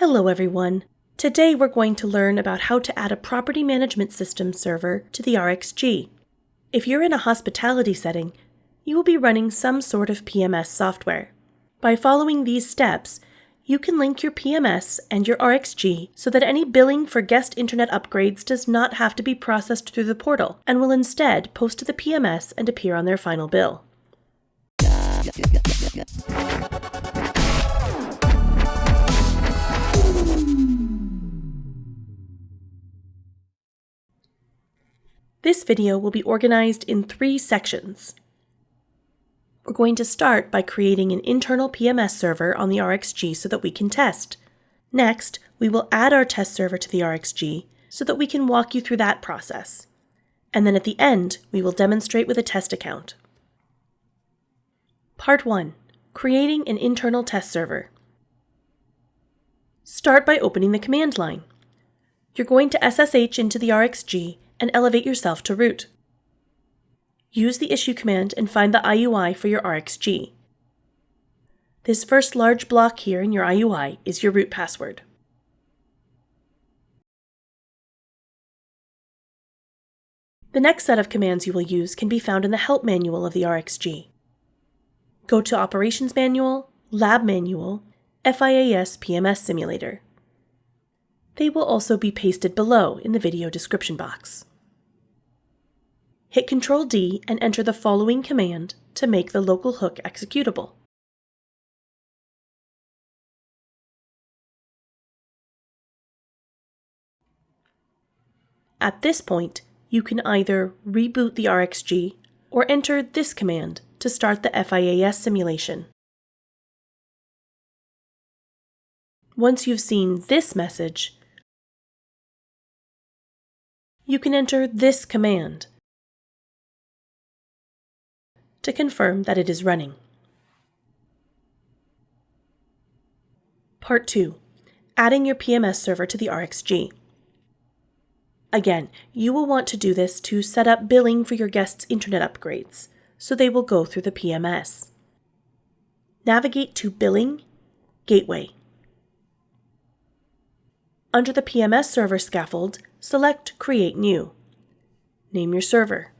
Hello everyone. Today we're going to learn about how to add a property management system server to the rXg. If you're in a hospitality setting, you will be running some sort of PMS software. By following these steps, you can link your PMS and your rXg so that any billing for guest internet upgrades does not have to be processed through the portal and will instead post to the PMS and appear on their final bill. This video will be organized in 3 sections. We're going to start by creating an internal PMS server on the rXg so that we can test. Next, we will add our test server to the rXg so that we can walk you through that process. And then at the end, we will demonstrate with a test account. Part 1. Creating an internal test server. Start by opening the command line. You're going to SSH into the rXg and elevate yourself to root. Use the issue command and find the IUI for your rXg. This first large block here in your IUI is your root password. The next set of commands you will use can be found in the help manual of the rXg. Go to Operations Manual, Lab Manual, FIAS PMS Simulator. They will also be pasted below in the video description box. Hit Ctrl-D and enter the following command to make the local hook executable. At this point, you can either reboot the rXg or enter this command to start the FIAS simulation. Once you've seen this message, you can enter this command to confirm that it is running. Part 2. Adding your PMS server to the rXg. Again, you will want to do this to set up billing for your guests' internet upgrades, so they will go through the PMS. Navigate to Billing, Gateway. Under the PMS server scaffold, select Create New. Name your server.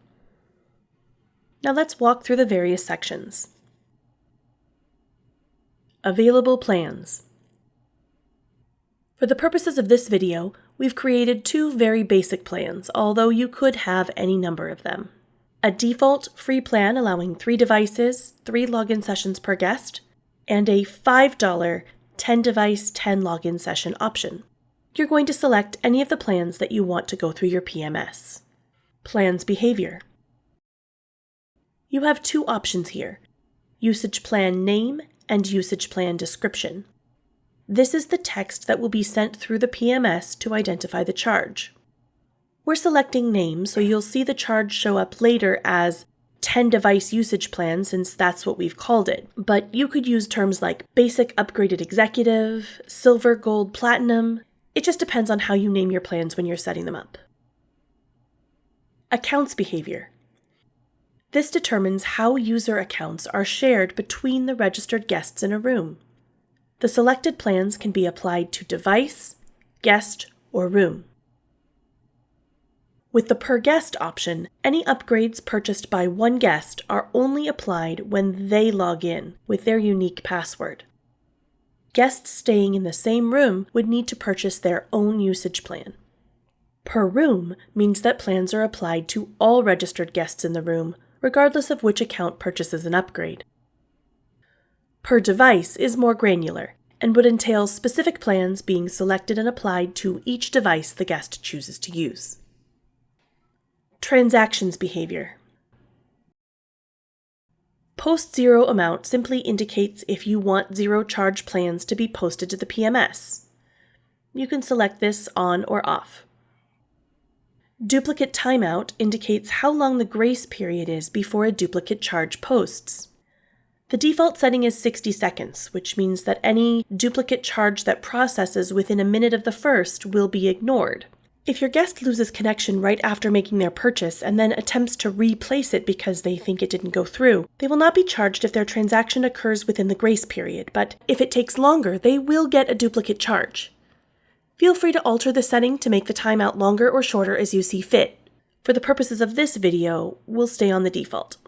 Now let's walk through the various sections. Available plans. For the purposes of this video, we've created 2 very basic plans, although you could have any number of them. A default free plan allowing 3 devices, 3 login sessions per guest, and a $5 10 device, 10 login session option. You're going to select any of the plans that you want to go through your PMS. Plans behavior. You have 2 options here, usage plan name and usage plan description. This is the text that will be sent through the PMS to identify the charge. We're selecting name, so you'll see the charge show up later as 10 device usage plan since that's what we've called it. But you could use terms like basic upgraded executive, silver, gold, platinum. It just depends on how you name your plans when you're setting them up. Accounts behavior. This determines how user accounts are shared between the registered guests in a room. The selected plans can be applied to device, guest, or room. With the per guest option, any upgrades purchased by one guest are only applied when they log in with their unique password. Guests staying in the same room would need to purchase their own usage plan. Per room means that plans are applied to all registered guests in the room, regardless of which account purchases an upgrade. Per device is more granular and would entail specific plans being selected and applied to each device the guest chooses to use. Transactions behavior. Post zero amount simply indicates if you want zero charge plans to be posted to the PMS. You can select this on or off. Duplicate timeout indicates how long the grace period is before a duplicate charge posts. The default setting is 60 seconds, which means that any duplicate charge that processes within a minute of the first will be ignored. If your guest loses connection right after making their purchase and then attempts to replace it because they think it didn't go through, they will not be charged if their transaction occurs within the grace period, but if it takes longer, they will get a duplicate charge. Feel free to alter the setting to make the timeout longer or shorter as you see fit. For the purposes of this video, we'll stay on the default.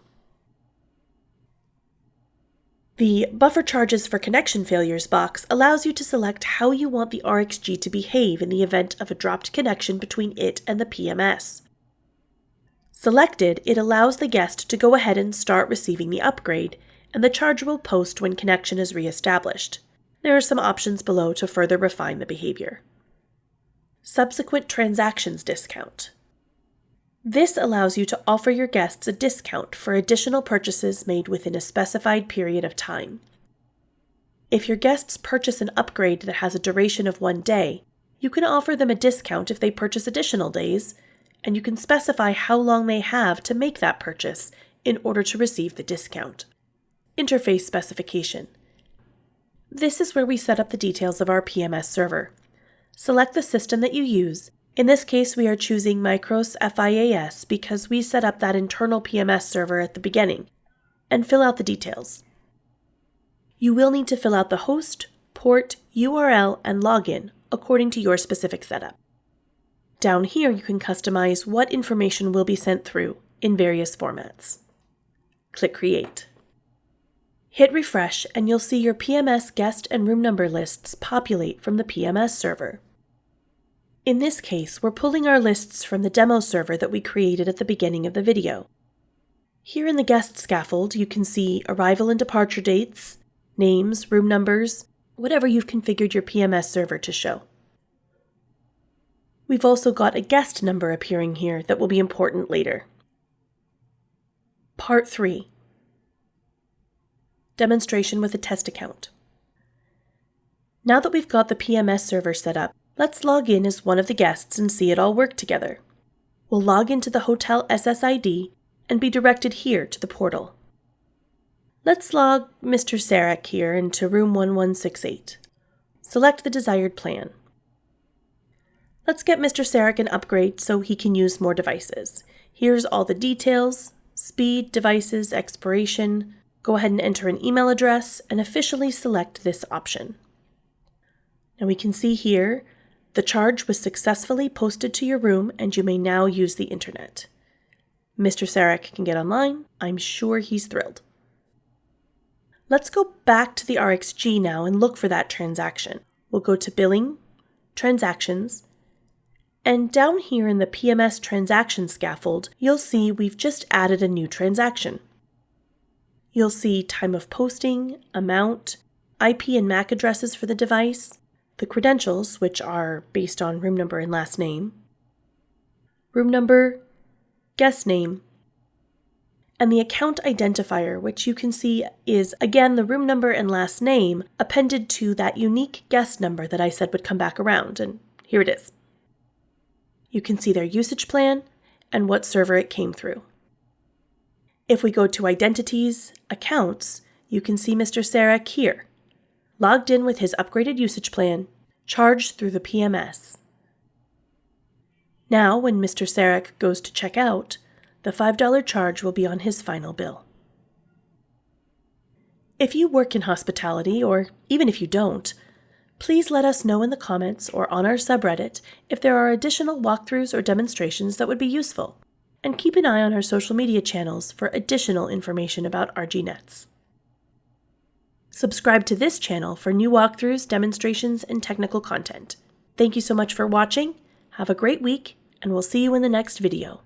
The Buffer Charges for Connection Failures box allows you to select how you want the rXg to behave in the event of a dropped connection between it and the PMS. Selected, it allows the guest to go ahead and start receiving the upgrade, and the charge will post when connection is re-established. There are some options below to further refine the behavior. Subsequent Transactions Discount. This allows you to offer your guests a discount for additional purchases made within a specified period of time. If your guests purchase an upgrade that has a duration of 1 day, you can offer them a discount if they purchase additional days, and you can specify how long they have to make that purchase in order to receive the discount. Interface Specification. This is where we set up the details of our PMS server. Select the system that you use. In this case, we are choosing Micros FIAS because we set up that internal PMS server at the beginning, and fill out the details. You will need to fill out the host, port, URL, and login according to your specific setup. Down here, you can customize what information will be sent through in various formats. Click Create. Hit refresh, and you'll see your PMS guest and room number lists populate from the PMS server. In this case, we're pulling our lists from the demo server that we created at the beginning of the video. Here in the guest scaffold, you can see arrival and departure dates, names, room numbers, whatever you've configured your PMS server to show. We've also got a guest number appearing here that will be important later. Part 3. Demonstration with a test account. Now that we've got the PMS server set up, let's log in as one of the guests and see it all work together. We'll log into the hotel SSID and be directed here to the portal. Let's log Mr. Sarek here into room 1168. Select the desired plan. Let's get Mr. Sarek an upgrade so he can use more devices. Here's all the details: speed, devices, expiration. Go ahead and enter an email address and officially select this option. Now we can see here, the charge was successfully posted to your room and you may now use the internet. Mr. Sarek can get online. I'm sure he's thrilled. Let's go back to the rXg now and look for that transaction. We'll go to Billing, Transactions, and down here in the PMS transaction scaffold, you'll see we've just added a new transaction. You'll see time of posting, amount, IP and MAC addresses for the device, the credentials, which are based on room number and last name, room number, guest name, and the account identifier, which you can see is, again, the room number and last name appended to that unique guest number that I said would come back around, and here it is. You can see their usage plan and what server it came through. If we go to Identities, Accounts, you can see Mr. Sarek here, logged in with his upgraded usage plan, charged through the PMS. Now, when Mr. Sarek goes to check out, the $5 charge will be on his final bill. If you work in hospitality, or even if you don't, please let us know in the comments or on our subreddit if there are additional walkthroughs or demonstrations that would be useful, and keep an eye on our social media channels for additional information about RGNets. Subscribe to this channel for new walkthroughs, demonstrations, and technical content. Thank you so much for watching. Have a great week, and we'll see you in the next video.